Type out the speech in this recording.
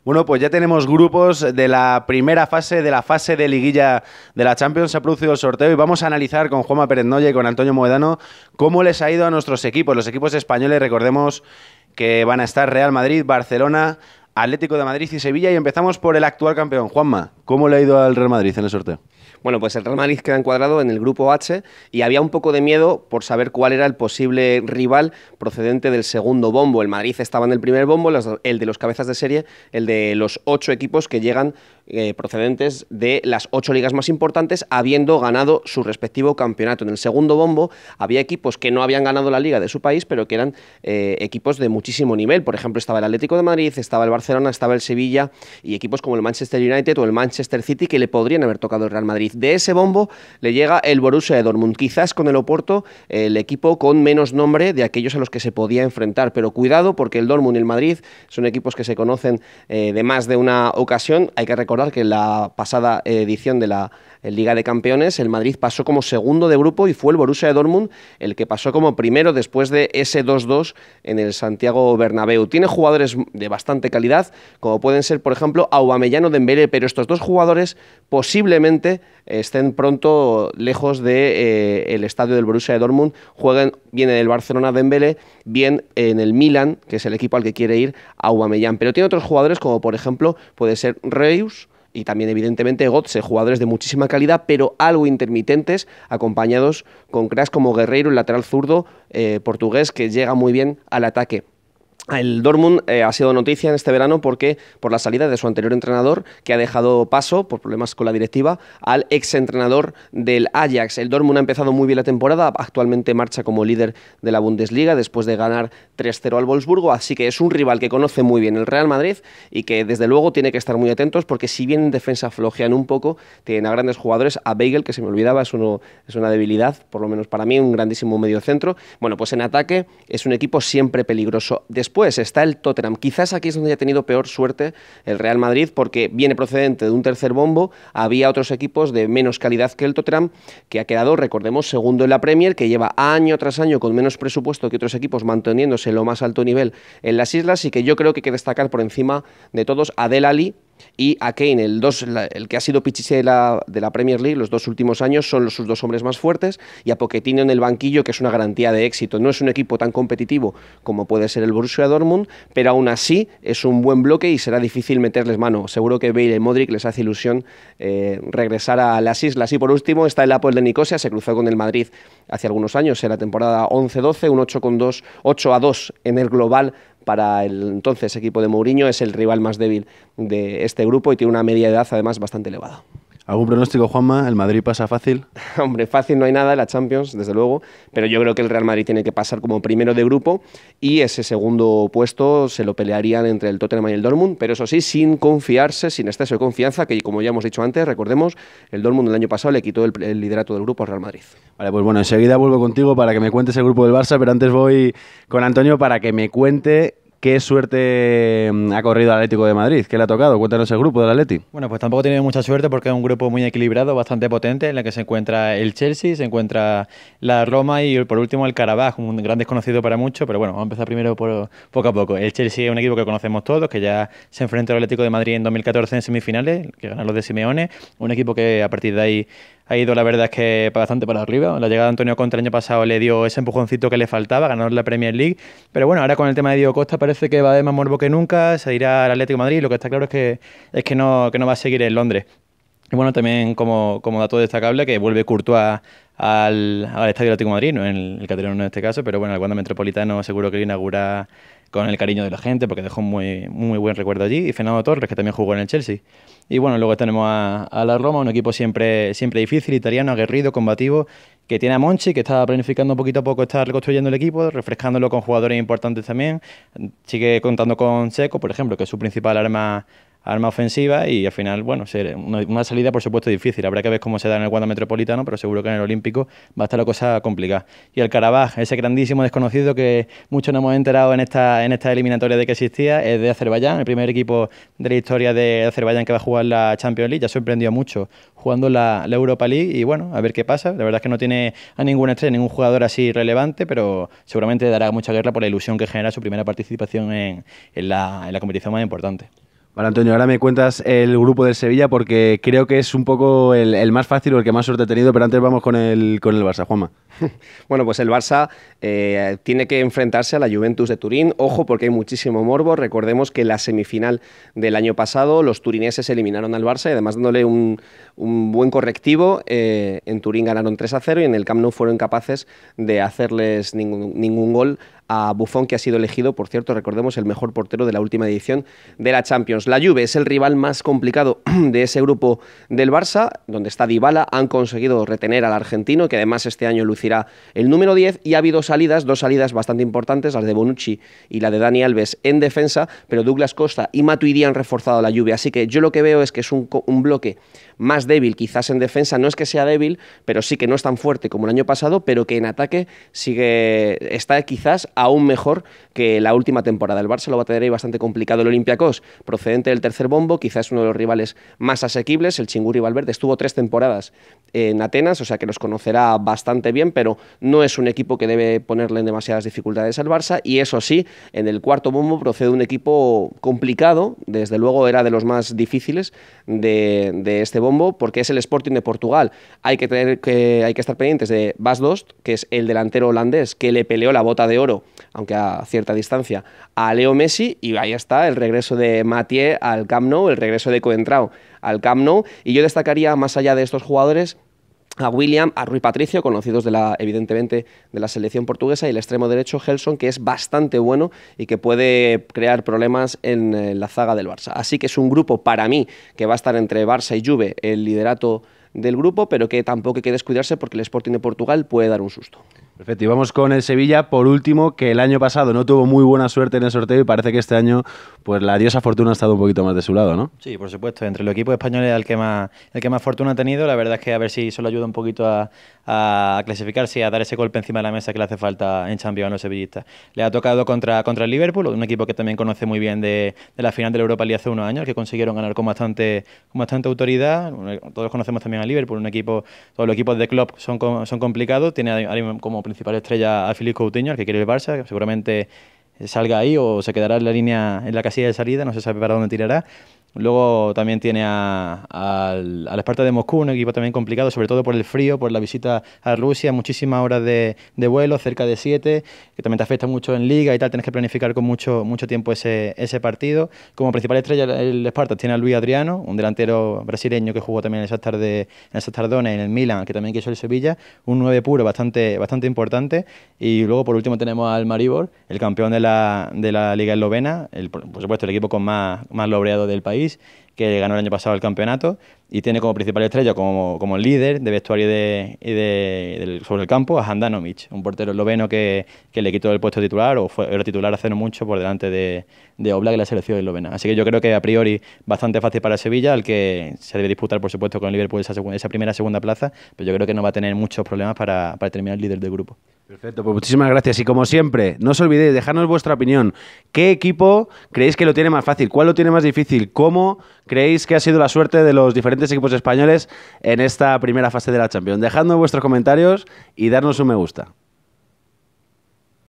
Bueno, pues ya tenemos grupos de la primera fase, de la fase de liguilla de la Champions. Se ha producido el sorteo y vamos a analizar con Juanma Pérez Noya y con Antonio Moedano cómo les ha ido a nuestros equipos. Los equipos españoles, recordemos que van a estar Real Madrid, Barcelona, Atlético de Madrid y Sevilla. Y empezamos por el actual campeón. Juanma, ¿cómo le ha ido al Real Madrid en el sorteo? Bueno, pues el Real Madrid queda encuadrado en el grupo H y había un poco de miedo por saber cuál era el posible rival procedente del segundo bombo. El Madrid estaba en el primer bombo, el de los cabezas de serie, el de los 8 equipos que llegan procedentes de las 8 ligas más importantes, habiendo ganado su respectivo campeonato. En el segundo bombo había equipos que no habían ganado la liga de su país, pero que eran equipos de muchísimo nivel. Por ejemplo, estaba el Atlético de Madrid, estaba el Barcelona, estaba el Sevilla y equipos como el Manchester United o el Manchester City que le podrían haber tocado el Real Madrid. De ese bombo le llega el Borussia Dortmund, quizás con el Oporto el equipo con menos nombre de aquellos a los que se podía enfrentar, pero cuidado porque el Dortmund y el Madrid son equipos que se conocen de más de una ocasión. Hay que recordar que en la pasada edición de la Liga de Campeones el Madrid pasó como segundo de grupo y fue el Borussia Dortmund el que pasó como primero después de ese 2-2 en el Santiago Bernabéu. Tiene jugadores de bastante calidad, como pueden ser, por ejemplo, Aubameyang o Dembélé, pero estos dos jugadores posiblemente estén pronto lejos del estadio del Borussia Dortmund. Juegan bien en el Barcelona Dembélé, bien en el Milan, que es el equipo al que quiere ir Aubameyang. Pero tiene otros jugadores como, por ejemplo, puede ser Reus, y también evidentemente Götze, jugadores de muchísima calidad, pero algo intermitentes, acompañados con cracks como Guerreiro, el lateral zurdo portugués, que llega muy bien al ataque. El Dortmund ha sido noticia en este verano porque por la salida de su anterior entrenador, que ha dejado paso, por problemas con la directiva, al exentrenador del Ajax. El Dortmund ha empezado muy bien la temporada, actualmente marcha como líder de la Bundesliga después de ganar 3-0 al Wolfsburgo, así que es un rival que conoce muy bien el Real Madrid y que desde luego tiene que estar muy atentos porque si bien en defensa flojean un poco, tienen a grandes jugadores, a Weigl, que se me olvidaba, es una debilidad, por lo menos para mí, un grandísimo mediocentro. Bueno, pues en ataque es un equipo siempre peligroso. Después está el Tottenham. Quizás aquí es donde haya tenido peor suerte el Real Madrid porque viene procedente de un tercer bombo. Había otros equipos de menos calidad que el Tottenham, que ha quedado, recordemos, segundo en la Premier, que lleva año tras año con menos presupuesto que otros equipos manteniéndose en lo más alto nivel en las islas, y que yo creo que hay que destacar por encima de todos a Dele Alli y a Kane, el que ha sido pichichi de la Premier League los 2 últimos años, son sus 2 hombres más fuertes, y a Pochettino en el banquillo, que es una garantía de éxito. No es un equipo tan competitivo como puede ser el Borussia Dortmund, pero aún así es un buen bloque y será difícil meterles mano. Seguro que Bale y Modric les hace ilusión regresar a las islas. Y por último está el Apol de Nicosia, se cruzó con el Madrid hace algunos años, en la temporada 11-12, un 8-2 en el global para el entonces equipo de Mourinho. Es el rival más débil de este grupo y tiene una media de edad además bastante elevada. ¿Algún pronóstico, Juanma? ¿El Madrid pasa fácil? Hombre, fácil no hay nada en la Champions, desde luego, pero yo creo que el Real Madrid tiene que pasar como primero de grupo y ese segundo puesto se lo pelearían entre el Tottenham y el Dortmund, pero eso sí, sin confiarse, sin exceso de confianza, que como ya hemos dicho antes, recordemos, el Dortmund el año pasado le quitó el liderato del grupo al Real Madrid. Vale, pues bueno, enseguida vuelvo contigo para que me cuentes el grupo del Barça, pero antes voy con Antonio para que me cuente qué suerte ha corrido el Atlético de Madrid. ¿Qué le ha tocado? Cuéntanos el grupo del Atleti. Bueno, pues tampoco tiene mucha suerte porque es un grupo muy equilibrado, bastante potente, en el que se encuentra el Chelsea, se encuentra la Roma y por último el Karabaj, un gran desconocido para muchos, pero bueno, vamos a empezar primero por poco a poco. El Chelsea es un equipo que conocemos todos, que ya se enfrentó al Atlético de Madrid en 2014 en semifinales, que ganaron los de Simeone, un equipo que a partir de ahí ha ido, la verdad es que bastante para arriba. La llegada de Antonio Conte el año pasado le dio ese empujoncito que le faltaba, ganar la Premier League. Pero bueno, ahora con el tema de Diego Costa parece que va a haber más morbo que nunca, se irá al Atlético de Madrid. Lo que está claro es que no va a seguir en Londres. Y bueno, también como dato destacable que vuelve Courtois al Estadio Atlético de Madrid, no en el Calderón en este caso, pero bueno, el Wanda Metropolitano seguro que lo inaugura con el cariño de la gente porque dejó un muy buen recuerdo allí, y Fernando Torres, que también jugó en el Chelsea. Y bueno, luego tenemos a la Roma, un equipo siempre difícil, italiano, aguerrido, combativo, que tiene a Monchi, que está planificando poquito a poco, está reconstruyendo el equipo, refrescándolo con jugadores importantes también. Sigue contando con Seco, por ejemplo, que es su principal arma ofensiva, y al final, bueno, una salida por supuesto difícil. Habrá que ver cómo se da en el Wanda Metropolitano, pero seguro que en el Olímpico va a estar la cosa complicada. Y el Karabaj, ese grandísimo desconocido que muchos nos hemos enterado en esta eliminatoria de que existía, es de Azerbaiyán, el primer equipo de la historia de Azerbaiyán que va a jugar la Champions League. Ya sorprendió mucho jugando la Europa League, y bueno, a ver qué pasa. La verdad es que no tiene a ninguna estrella, ningún jugador así relevante, pero seguramente dará mucha guerra por la ilusión que genera su primera participación en la competición más importante. Vale, Antonio, ahora me cuentas el grupo del Sevilla porque creo que es un poco el más fácil o el que más suerte ha tenido, pero antes vamos con el Barça, Juanma. Bueno, pues el Barça tiene que enfrentarse a la Juventus de Turín. Ojo, porque hay muchísimo morbo. Recordemos que en la semifinal del año pasado los turineses eliminaron al Barça y además dándole un buen correctivo. En Turín ganaron 3-0 y en el Camp Nou fueron capaces de hacerles ningún gol a Buffon, que ha sido elegido, por cierto, recordemos, el mejor portero de la última edición de la Champions. La Juve es el rival más complicado de ese grupo del Barça, donde está Dybala. Han conseguido retener al argentino, que además este año lucirá el número 10, y ha habido dos salidas bastante importantes, las de Bonucci y la de Dani Alves en defensa, pero Douglas Costa y Matuidi han reforzado a la Juve, así que yo lo que veo es que es un bloque más débil quizás en defensa, no es que sea débil, pero sí que no es tan fuerte como el año pasado, pero que en ataque está quizás aún mejor que la última temporada. El Barça lo va a tener ahí bastante complicado. El Olympiacos, procedente del tercer bombo, quizás uno de los rivales más asequibles. El Chingurri Valverde estuvo 3 temporadas en Atenas, o sea que los conocerá bastante bien, pero no es un equipo que debe ponerle en demasiadas dificultades al Barça. Y eso sí, en el cuarto bombo procede un equipo complicado, desde luego era de los más difíciles de este bombo, porque es el Sporting de Portugal. Hay que estar pendientes de Bas Dost, que es el delantero holandés que le peleó la bota de oro, aunque a cierta distancia, a Leo Messi, y ahí está el regreso de Mathieu al Camp Nou, el regreso de Coentrao al Camp Nou, y yo destacaría, más allá de estos jugadores, a William, a Rui Patricio, conocidos evidentemente de la selección portuguesa, y el extremo derecho Gelson, que es bastante bueno y que puede crear problemas en la zaga del Barça. Así que es un grupo, para mí, que va a estar entre Barça y Juve, el liderato del grupo, pero que tampoco hay que descuidarse porque el Sporting de Portugal puede dar un susto. Perfecto, y vamos con el Sevilla, por último, que el año pasado no tuvo muy buena suerte en el sorteo y parece que este año pues la diosa fortuna ha estado un poquito más de su lado, ¿no? Sí, por supuesto, entre los equipos españoles el que más fortuna ha tenido. La verdad es que a ver si eso le ayuda un poquito a clasificarse y a dar ese golpe encima de la mesa que le hace falta en Champions a los sevillistas. Le ha tocado contra el Liverpool, un equipo que también conoce muy bien de la final de la Europa League hace unos años, que consiguieron ganar con bastante autoridad. Todos conocemos también a Liverpool, todos los equipos de Klopp son complicados. Tiene como principal estrella a Philippe Coutinho, el que quiere el Barça, que seguramente salga ahí o se quedará en la línea, en la casilla de salida, no se sabe para dónde tirará. Luego también tiene al Sparta de Moscú, un equipo también complicado, sobre todo por el frío, por la visita a Rusia, muchísimas horas de vuelo, cerca de 7, que también te afecta mucho en Liga y tal, tienes que planificar con mucho tiempo ese partido. Como principal estrella el Sparta tiene a Luis Adriano, un delantero brasileño que jugó también en el Shakhtar Donetsk, en el Milan, que también quiso el Sevilla, un 9 puro bastante importante. Y luego por último tenemos al Maribor, el campeón de la Liga Eslovena, por supuesto el equipo con más laureado del país, que ganó el año pasado el campeonato y tiene como principal estrella, como líder de vestuario sobre el campo, a Handanovic, un portero esloveno que le quitó el puesto titular o era titular hace no mucho por delante de Oblak en la selección eslovena. Así que yo creo que a priori bastante fácil para Sevilla, al que se debe disputar por supuesto con el Liverpool esa segunda plaza, pero yo creo que no va a tener muchos problemas para terminar líder del grupo. Perfecto, pues muchísimas gracias. Y como siempre, no os olvidéis, dejadnos vuestra opinión. ¿Qué equipo creéis que lo tiene más fácil? ¿Cuál lo tiene más difícil? ¿Cómo creéis que ha sido la suerte de los diferentes equipos españoles en esta primera fase de la Champions? Dejadnos vuestros comentarios y darnos un me gusta.